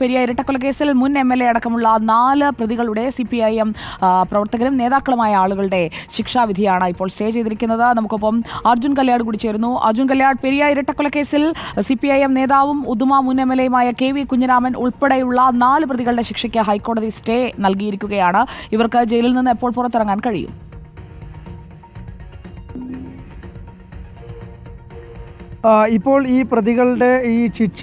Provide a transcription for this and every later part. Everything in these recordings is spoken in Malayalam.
പെരിയ ഇരട്ടക്കൊലക്കേസിൽ മുൻ MLA അടക്കമുള്ള 4 പ്രതികളുടെ CPIM പ്രവർത്തകരും നേതാക്കളുമായ ആളുകളുടെ ശിക്ഷാവിധിയാണ് ഇപ്പോൾ സ്റ്റേ ചെയ്തിരിക്കുന്നത്. നമുക്കൊപ്പം അർജുൻ കല്യാട് കൂടി ചേരുന്നു. അർജുൻ കല്യാട്, പെരിയ ഇരട്ടക്കൊലക്കേസിൽ CPIM നേതാവും ഉദുമ മുൻ MLAയുമായ KV കുഞ്ഞിരാമൻ ഉൾപ്പെടെയുള്ള 4 പ്രതികളുടെ ശിക്ഷയ്ക്ക് ഹൈക്കോടതി സ്റ്റേ നൽകിയിരിക്കുകയാണ്. ഇവർക്ക് ജയിലിൽ നിന്ന് എപ്പോൾ പുറത്തിറങ്ങാൻ കഴിയും? ഇപ്പോൾ ഈ പ്രതികളുടെ ഈ ശിക്ഷ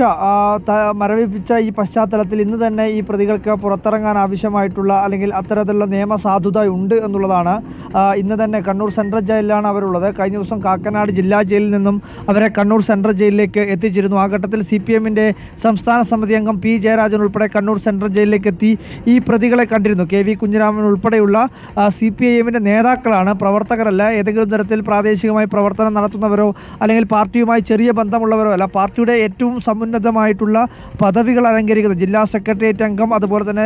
മരവിപ്പിച്ച ഈ പശ്ചാത്തലത്തിൽ ഇന്ന് തന്നെ ഈ പ്രതികൾക്ക് പുറത്തിറങ്ങാൻ ആവശ്യമായിട്ടുള്ള അല്ലെങ്കിൽ അത്തരത്തിലുള്ള നിയമസാധുത ഉണ്ട് എന്നുള്ളതാണ്. ഇന്ന് തന്നെ കണ്ണൂർ സെൻട്രൽ ജയിലിലാണ് അവരുള്ളത്. കഴിഞ്ഞ ദിവസം കാക്കനാട് ജില്ലാ ജയിലിൽ നിന്നും അവരെ കണ്ണൂർ സെൻട്രൽ ജയിലിലേക്ക് എത്തിച്ചിരുന്നു. ആ ഘട്ടത്തിൽ CPMന്റെ സംസ്ഥാന സമിതി അംഗം P ജയരാജൻ ഉൾപ്പെടെ കണ്ണൂർ സെൻട്രൽ ജയിലിലേക്ക് എത്തി ഈ പ്രതികളെ കണ്ടിരുന്നു. KV കുഞ്ഞിരാമൻ ഉൾപ്പെടെയുള്ള CPIMന്റെ നേതാക്കളാണ്, പ്രവർത്തകരല്ല. ഏതെങ്കിലും തരത്തിൽ പ്രാദേശികമായി പ്രവർത്തനം നടത്തുന്നവരോ അല്ലെങ്കിൽ പാർട്ടിയുമായി ചെറിയ ബന്ധമുള്ളവരോ അല്ല. പാർട്ടിയുടെ ഏറ്റവും സമുന്നതമായിട്ടുള്ള പദവികൾ അലങ്കരിക്കുന്ന ജില്ലാ സെക്രട്ടേറിയറ്റ് അംഗം, അതുപോലെ തന്നെ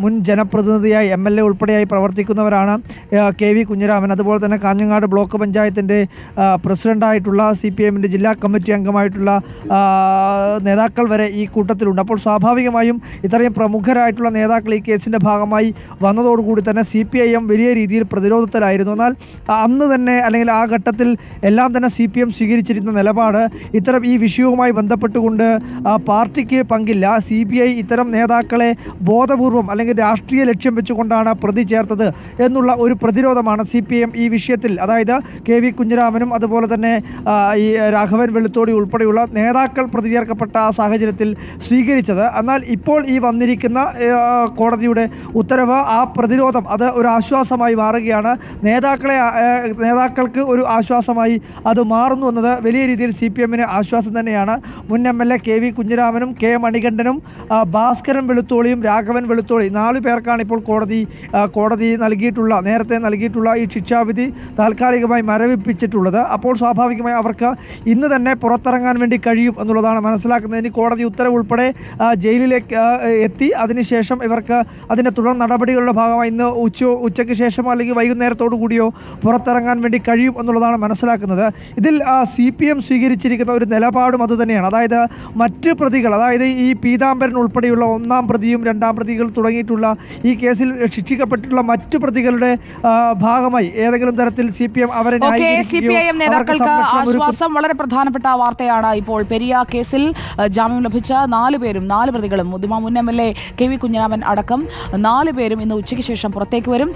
മുൻ ജനപ്രതിനിധിയായി MLA ഉൾപ്പെടെയായി പ്രവർത്തിക്കുന്നവരാണ് KV കുഞ്ഞിരാമൻ. അതുപോലെ തന്നെ കാഞ്ഞങ്ങാട് ബ്ലോക്ക് പഞ്ചായത്തിൻ്റെ പ്രസിഡൻ്റായിട്ടുള്ള CPMന്റെ ജില്ലാ കമ്മിറ്റി അംഗമായിട്ടുള്ള നേതാക്കൾ വരെ ഈ കൂട്ടത്തിലുണ്ട്. അപ്പോൾ സ്വാഭാവികമായും ഇത്രയും പ്രമുഖരായിട്ടുള്ള നേതാക്കൾ ഈ കേസിൻ്റെ ഭാഗമായി വന്നതോടുകൂടി തന്നെ CPIM വലിയ രീതിയിൽ പ്രതിരോധത്തിലായിരുന്നു. എന്നാൽ അന്ന് തന്നെ അല്ലെങ്കിൽ ആ ഘട്ടത്തിൽ എല്ലാം തന്നെ CPM സ്വീകരിച്ചിരുന്ന നിലപാട് ഇത്തരം ഈ വിഷയവുമായി ബന്ധപ്പെട്ടുകൊണ്ട് പാർട്ടിക്ക് പങ്കില്ല. CBI ഇത്തരം നേതാക്കളെ ബോധപൂർവം അല്ലെങ്കിൽ രാഷ്ട്രീയ ലക്ഷ്യം വെച്ചുകൊണ്ടാണ് പ്രതി ചേർത്തത് എന്നുള്ള ഒരു പ്രതിരോധമാണ് CPM ഈ വിഷയത്തിൽ, അതായത് KV കുഞ്ഞിരാമനും അതുപോലെ തന്നെ ഈ രാഘവൻ വെളുത്തോടി ഉൾപ്പെടെയുള്ള നേതാക്കൾ പ്രതി ചേർക്കപ്പെട്ട ആ സാഹചര്യത്തിൽ സ്വീകരിച്ചത്. എന്നാൽ ഇപ്പോൾ ഈ വന്നിരിക്കുന്ന കോടതിയുടെ ഉത്തരവ്, ആ പ്രതിരോധം അത് ഒരു ആശ്വാസമായി മാറുകയാണ്. നേതാക്കൾക്ക് ഒരു ആശ്വാസമായി അത് മാറുന്നു എന്നത് വലിയ രീതിയിൽ CPMന് ആശ്വാസം തന്നെയാണ്. മുൻ MLA KV കുഞ്ഞിരാമനും K മണികണ്ഠനും Bhaskaran വെളുത്തോളിയും Raghavan Velutholi 4 പേർക്കാണ് ഇപ്പോൾ കോടതി നേരത്തെ നൽകിയിട്ടുള്ള ഈ ശിക്ഷാവിധി താൽക്കാലികമായി മരവിപ്പിച്ചിട്ടുള്ളത്. അപ്പോൾ സ്വാഭാവികമായി അവർക്ക് ഇന്ന് തന്നെ പുറത്തിറങ്ങാൻ വേണ്ടി കഴിയും എന്നുള്ളതാണ് മനസ്സിലാക്കുന്നത്. ഇനി കോടതി ഉത്തരവ് ഉൾപ്പെടെ ജയിലിലേക്ക് എത്തി അതിനുശേഷം ഇവർക്ക് അതിൻ്റെ തുടർ നടപടികളുടെ ഭാഗമായി ഇന്ന് ഉച്ചയ്ക്ക് ശേഷമോ അല്ലെങ്കിൽ വൈകുന്നേരത്തോടു കൂടിയോ പുറത്തിറങ്ങാൻ വേണ്ടി കഴിയും എന്നുള്ളതാണ് മനസ്സിലാക്കുന്നത്. ഇതിൽ CPM സ്വീകരിച്ചിരിക്കുന്ന ഒരു നിലപാടും അതുതന്നെയാണ്. അതായത് മറ്റ് പ്രതികൾ, അതായത് ഈ പീതാംബരൻ ഉൾപ്പെടെയുള്ള 1ാം പ്രതിയും 2ാം പ്രതികൾ തുടങ്ങിയിട്ടുള്ള ഈ കേസിൽ ശിക്ഷിക്കപ്പെട്ടിട്ടുള്ള മറ്റു പ്രതികളുടെ ഭാഗമായി ഏതെങ്കിലും തരത്തിൽ CPM അവരെ CPIM നേതാക്കൾക്ക് ആശ്വാസം. വളരെ പ്രധാനപ്പെട്ട വാർത്തയാണ് ഇപ്പോൾ. പെരിയ കേസിൽ ജാമ്യം ലഭിച്ച 4 പ്രതികളും ഉദുമ മുൻ MLA KV കുഞ്ഞിരാമൻ അടക്കം 4 പേരും ഇന്ന് ഉച്ചയ്ക്ക് ശേഷം പുറത്തേക്ക് വരും.